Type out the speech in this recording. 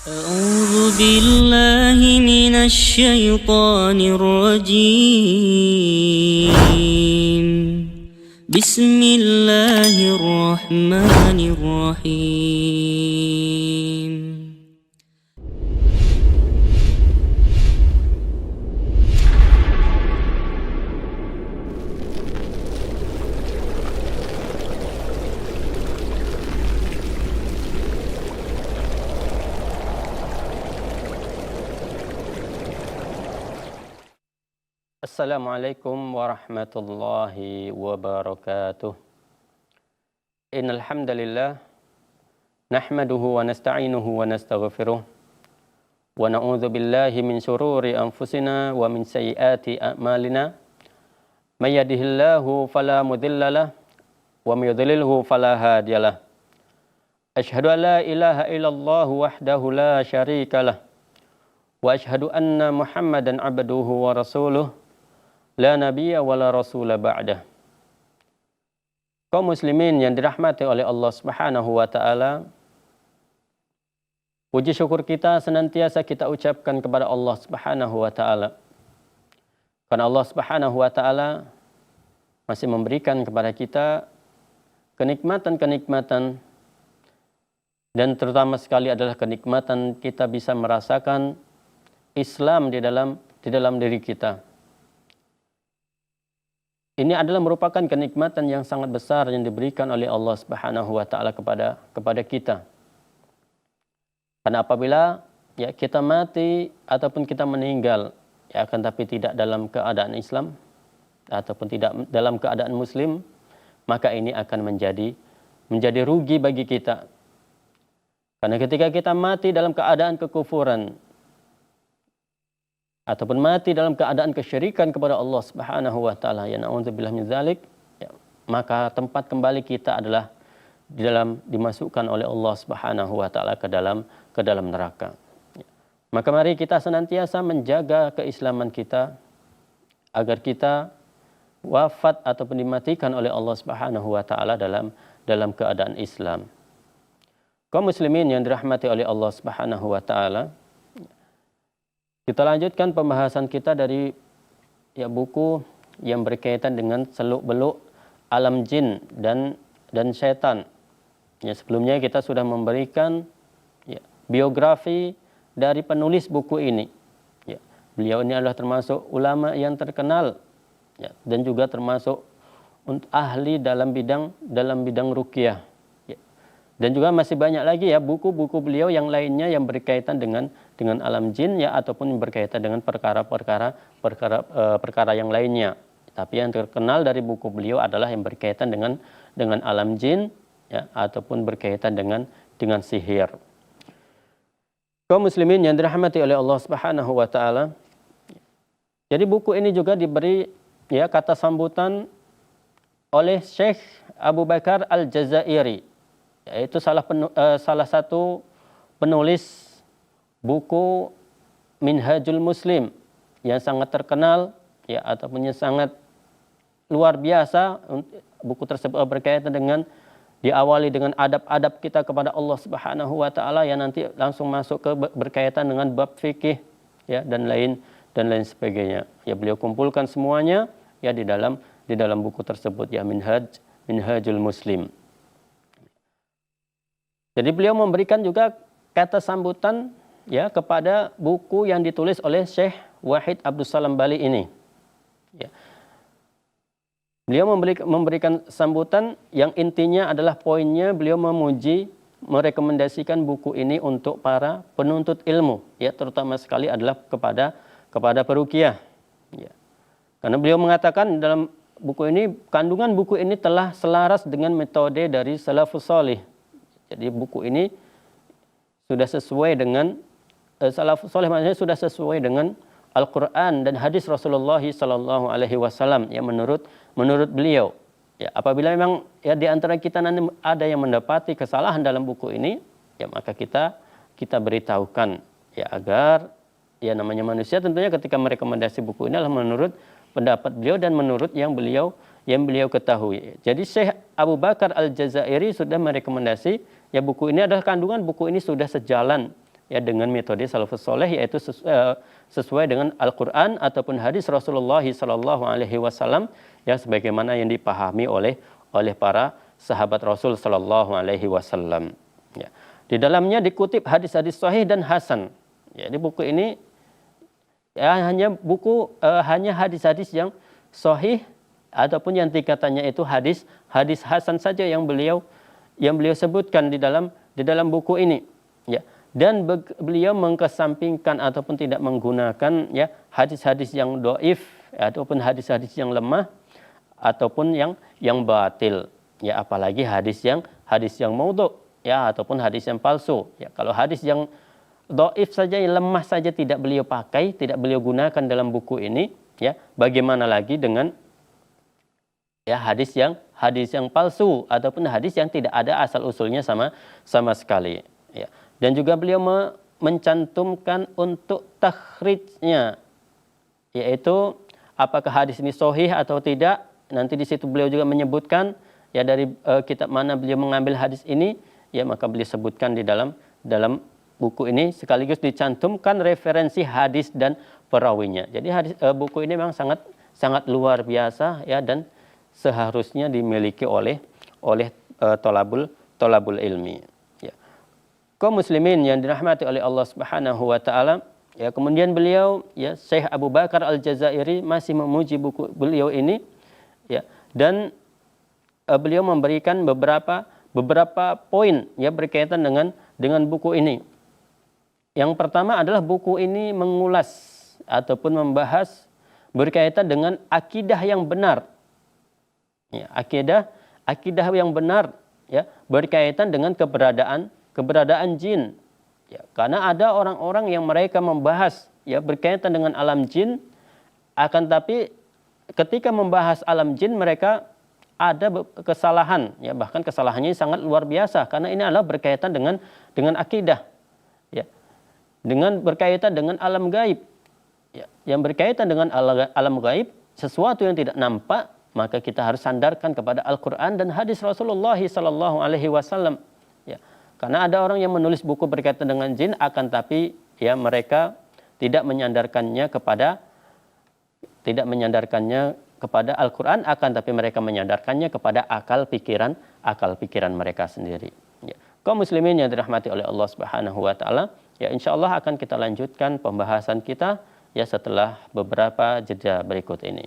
أعوذ بالله من الشيطان الرجيم. بسم الله الرحمن الرحيم. Assalamualaikum warahmatullahi wabarakatuh. Innal hamdalillah nahmaduhu wa nasta'inuhu wa nastaghfiruh wa na'udzu billahi min shururi anfusina wa min sayyiati a'malina. May yahdihillahu fala mudhillalah wa may yudlilhu fala hadiyalah. Asyhadu an la ilaha illallah wahdahu la syarikalah wa asyhadu anna Muhammadan abduhu wa rasuluh. La nabiyya wa la rasula ba'dah. Kaum muslimin yang dirahmati oleh Allah Subhanahu wa taala, puji syukur kita senantiasa kita ucapkan kepada Allah Subhanahu wa taala. Karena Allah Subhanahu wa taala masih memberikan kepada kita kenikmatan-kenikmatan, dan terutama sekali adalah kenikmatan kita bisa merasakan Islam di dalam diri kita. Ini adalah merupakan kenikmatan yang sangat besar yang diberikan oleh Allah Subhanahu wa taala kepada kita. Karena apabila kita mati ataupun kita meninggal, akan tapi tidak dalam keadaan Islam ataupun tidak dalam keadaan muslim, maka ini akan menjadi rugi bagi kita. Karena ketika kita mati dalam keadaan kekufuran ataupun mati dalam keadaan kesyirikan kepada Allah Subhanahu wa taala, ya na'udzubillah min dzalik, maka tempat kembali kita adalah dimasukkan oleh Allah Subhanahu wa taala ke dalam neraka. Maka mari kita senantiasa menjaga keislaman kita agar kita wafat ataupun dimatikan oleh Allah Subhanahu wa taala dalam keadaan Islam. Kaum muslimin yang dirahmati oleh Allah Subhanahu wa taala, kita lanjutkan pembahasan kita dari buku yang berkaitan dengan seluk-beluk alam jin dan setan. Sebelumnya kita sudah memberikan biografi dari penulis buku ini. Beliau ini adalah termasuk ulama yang terkenal dan juga termasuk ahli dalam bidang ruqyah. Dan juga masih banyak lagi buku-buku beliau yang lainnya yang berkaitan dengan alam jin ataupun berkaitan dengan perkara yang lainnya. Tapi yang terkenal dari buku beliau adalah yang berkaitan dengan alam jin ataupun berkaitan dengan sihir. Kaum muslimin yang dirahmati oleh Allah Subhanahu wa taala. Jadi buku ini juga diberi kata sambutan oleh Syekh Abu Bakar Al-Jazairi, yaitu salah satu penulis buku Minhajul Muslim yang sangat terkenal ataupun yang sangat luar biasa. Buku tersebut berkaitan dengan diawali dengan adab-adab kita kepada Allah Subhanahu wa taala yang nanti langsung masuk ke berkaitan dengan bab fikih dan lain sebagainya. Beliau kumpulkan semuanya di dalam buku tersebut, Minhajul Muslim. Jadi beliau memberikan juga kata sambutan kepada buku yang ditulis oleh Syekh Wahid Abdul Salam Bali ini. Beliau memberikan sambutan yang intinya adalah poinnya beliau merekomendasikan buku ini untuk para penuntut ilmu, terutama sekali adalah kepada peruqyah. Karena beliau mengatakan dalam buku ini, kandungan buku ini telah selaras dengan metode dari salafus salih. Jadi buku ini sudah sesuai dengan salafus salih, maksudnya sudah sesuai dengan Al-Quran dan hadis Rasulullah sallallahu alaihi wasallam yang menurut beliau. Apabila memang di antara kita nanti ada yang mendapati kesalahan dalam buku ini, maka kita beritahukan agar namanya manusia tentunya ketika merekomendasi buku ini adalah menurut pendapat beliau dan menurut yang beliau ketahui. Jadi Syekh Abu Bakar Al-Jazairi sudah merekomendasi buku ini adalah kandungan buku ini sudah sejalan ya dengan metode salafus soleh, yaitu sesuai dengan Al-Quran ataupun hadis Rasulullah Sallallahu Alaihi Wasallam, ya sebagaimana yang dipahami oleh para sahabat Rasul Sallallahu Alaihi Wasallam. Ya. Di dalamnya dikutip hadis-hadis sahih dan hasan. Ya, di buku ini ya hanya hadis-hadis yang sahih ataupun yang tingkatannya itu hadis hasan saja yang beliau sebutkan di dalam buku ini. Ya. Dan beliau mengkesampingkan ataupun tidak menggunakan ya hadis-hadis yang dhaif ataupun hadis-hadis yang lemah ataupun yang batil, ya apalagi hadis yang maudhu ya ataupun hadis yang palsu. Ya kalau hadis yang dhaif saja, yang lemah saja tidak beliau pakai, tidak beliau gunakan dalam buku ini, ya bagaimana lagi dengan ya hadis yang palsu ataupun hadis yang tidak ada asal usulnya sama sekali, ya. Dan juga beliau mencantumkan untuk takhrijnya, yaitu apakah hadis ini sahih atau tidak. Nanti di situ beliau juga menyebutkan ya dari kitab mana beliau mengambil hadis ini, ya maka beliau sebutkan di dalam buku ini, sekaligus dicantumkan referensi hadis dan perawinya. Jadi buku ini memang sangat luar biasa ya, dan seharusnya dimiliki oleh tolabul ilmi. Kaum muslimin yang dirahmati oleh Allah Subhanahu wa taala, ya kemudian beliau ya Syekh Abu Bakar Al-Jazairi masih memuji buku beliau ini, ya, dan beliau memberikan beberapa poin ya berkaitan dengan buku ini. Yang pertama adalah buku ini mengulas ataupun membahas berkaitan dengan akidah yang benar. Ya, akidah yang benar ya berkaitan dengan keberadaan jin. Ya, karena ada orang-orang yang mereka membahas ya berkaitan dengan alam jin, akan tapi ketika membahas alam jin mereka ada kesalahan, ya bahkan kesalahannya sangat luar biasa, karena ini adalah berkaitan dengan akidah, ya, dengan berkaitan dengan alam gaib, ya, yang berkaitan dengan alam gaib, sesuatu yang tidak nampak, maka kita harus sandarkan kepada Al-Quran dan hadis Rasulullah Sallallahu Alaihi Wasallam. Ya, karena ada orang yang menulis buku berkaitan dengan jin, akan tapi ya mereka tidak menyandarkannya kepada Al-Quran, akan tapi mereka menyandarkannya kepada akal pikiran mereka sendiri. Ya. Kaum muslimin yang dirahmati oleh Allah Subhanahu wa taala, ya insyaallah akan kita lanjutkan pembahasan kita ya setelah beberapa jeda berikut ini.